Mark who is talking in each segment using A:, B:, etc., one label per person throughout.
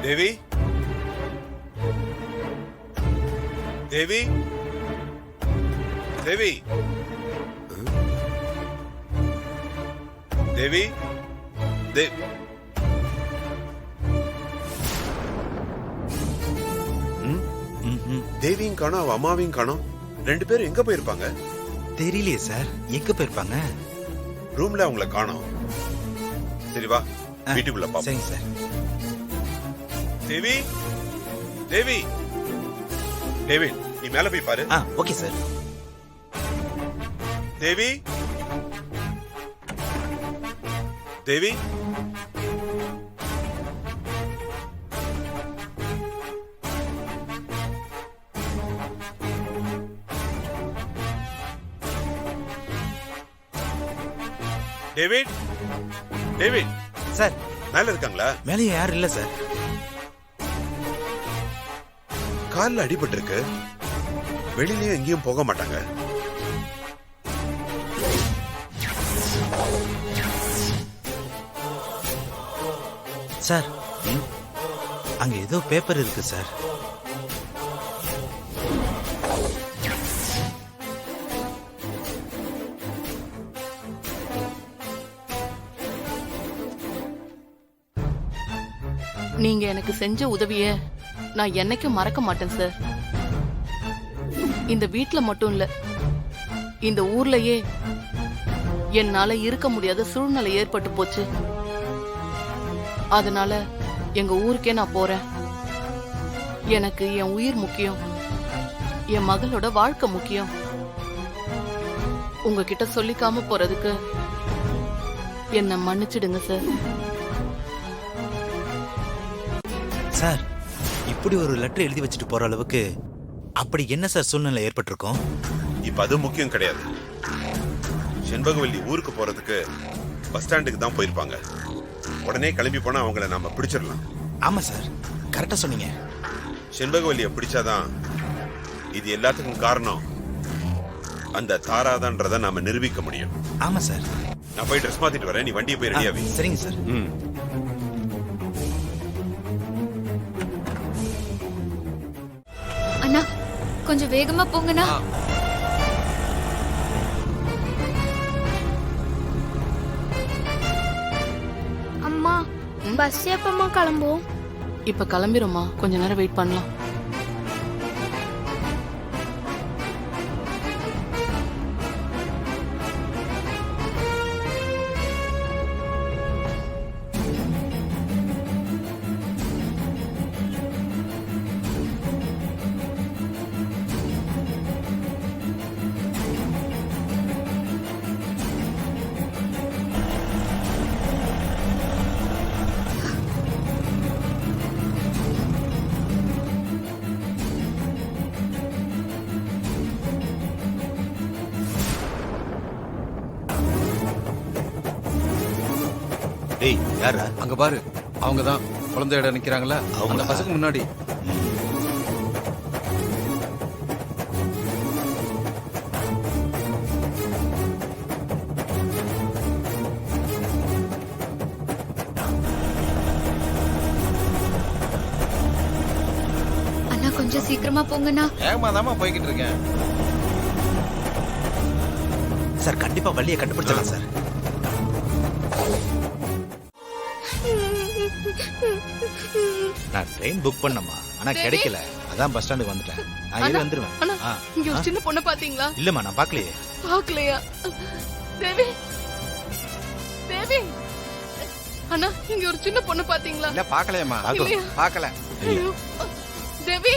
A: தேவி தேவி தேவி தேவி தேவியும் காணோம், அவ அம்மாவையும் காணோம். ரெண்டு பேரும் எங்க போயிருப்பாங்க?
B: தெரியலையே சார், எங்க போயிருப்பாங்க?
A: ரூம்ல அவங்கள காணோம். சரி வா வீட்டுக்குள்ள பாப்போம்.
B: சரிங்க சார்.
A: தேவி தேவி டேவிட், நீ மேல போய் பாரு.
B: Okay sir.
A: Devi Devi David David
B: sir,
A: மேல இருக்காங்களா?
B: மேலே யாரும் இல்ல சார்.
A: கால்ல அடிபட்டு இருக்கு. வெளியிலயும் எங்கேயும் போக மாட்டாங்க.
B: சார், அங்க ஏதோ பேப்பர் இருக்கு சார்.
C: நீங்க எனக்கு செஞ்ச உதவிய நான் என்னைக்கும் மறக்க மாட்டேன் சார். இந்த வீட்ல மட்டும் இல்ல, இந்த ஊர்லயே என்னால இருக்க முடியாத சூழ்நிலை ஏற்பட்டு போச்சு. அதனால எங்க ஊருக்கே நான் போறேன். எனக்கு என் உயிர் முக்கியம், என் மகளோட வாழ்க்கை முக்கியம். உங்ககிட்ட சொல்லிக்காம போறதுக்கு என்ன மன்னிச்சிடுங்க சார்.
B: சார், இப்படி ஒரு லெட்டர் எழுதி வச்சுட்டு போற அளவுக்கு அப்படி என்ன சார் சூழ்நிலை ஏற்பட்டிருக்கும்?
A: இப்ப அது முக்கியம் கிடையாது. செண்பகவல்லி ஊருக்கு போறதுக்கு பஸ் ஸ்டாண்டுக்கு தான் போயிருப்பாங்க. உடனே கிளம்பி போனா அவங்கள நாம பிடிச்சிடலாம்.
B: ஆமா சார், கரெக்டா சொன்னீங்க.
A: செண்பகவல்லிய பிடிச்சாதான் இது எல்லாத்துக்கும் காரணம் அந்த தாராதான்றத நாம நிரூபிக்க முடியும்.
B: ஆமா சார்.
A: நான் போய் ட்ரெஸ் மாத்திட்டு வரேன், நீ வண்டியை போய் ரெடியாவே.
B: சரிங்க சார்.
D: அண்ணா, கொஞ்சம் வேகமா போங்கண்ணா.
E: அம்மா, பஸ் எப்பமா கிளம்பும்?
C: இப்ப கிளம்பிருமா, கொஞ்ச நேரம் வெயிட் பண்ணலாம்.
B: டேய், யாரா?
F: அங்க பாரு, அவங்க தான் குழந்தை இடம் நிக்கிறாங்களா, அந்த பசங்க முன்னாடி.
D: அண்ணா, கொஞ்சம் சீக்கிரமா போங்கண்ணா.
F: ஏமாதாமா போய்கிட்டு இருக்கேன்.
B: சார், கண்டிப்பா வழியை கண்டுபிடிச்சலாம் சார். நான் ட்ரெயின் புக் பண்ணமா, ஆனா கிடைக்கல. அதான் பஸ் ஸ்டாண்டுக்கு வந்துட்டேன். நான் வந்துருவேன்.
C: இங்க ஒரு சின்ன பொண்ணு பாத்தீங்களா?
B: இல்லம்மா, நான் பாக்கலையே.
C: பாக்கலையா? தேவி தேவி அண்ணா, இங்க ஒரு சின்ன பொண்ணு பாத்தீங்களா?
F: இல்ல, பாக்கலையம்மா. பாக்கல.
C: ஐயோ, தேவி.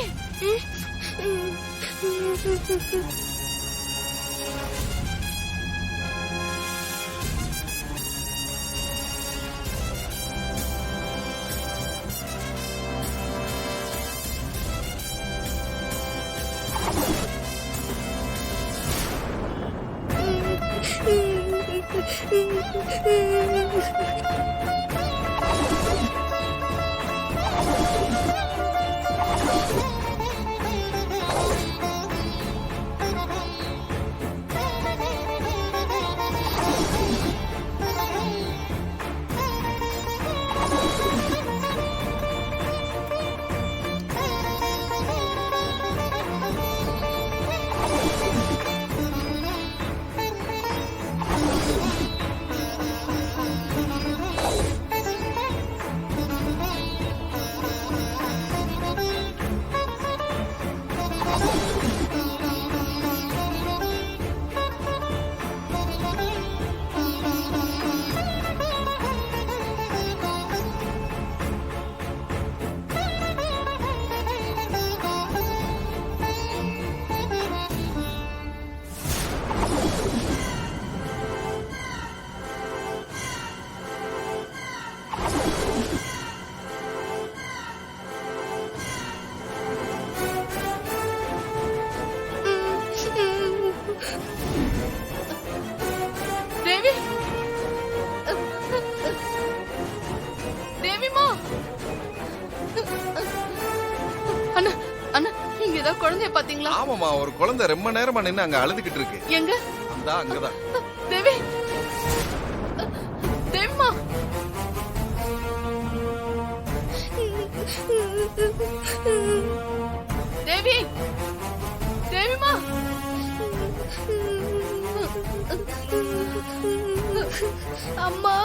C: குழந்தைய பாத்தீங்களா?
F: ஆமாமா, ஒரு குழந்தை ரொம்ப நேரமா நின்னு அங்க அழுதுகிட்டு இருக்கு.
C: எங்க?
F: அந்த அங்கதான்.
C: தேவி, தேவிமா, தேவி, தேவிமா.
E: அம்மா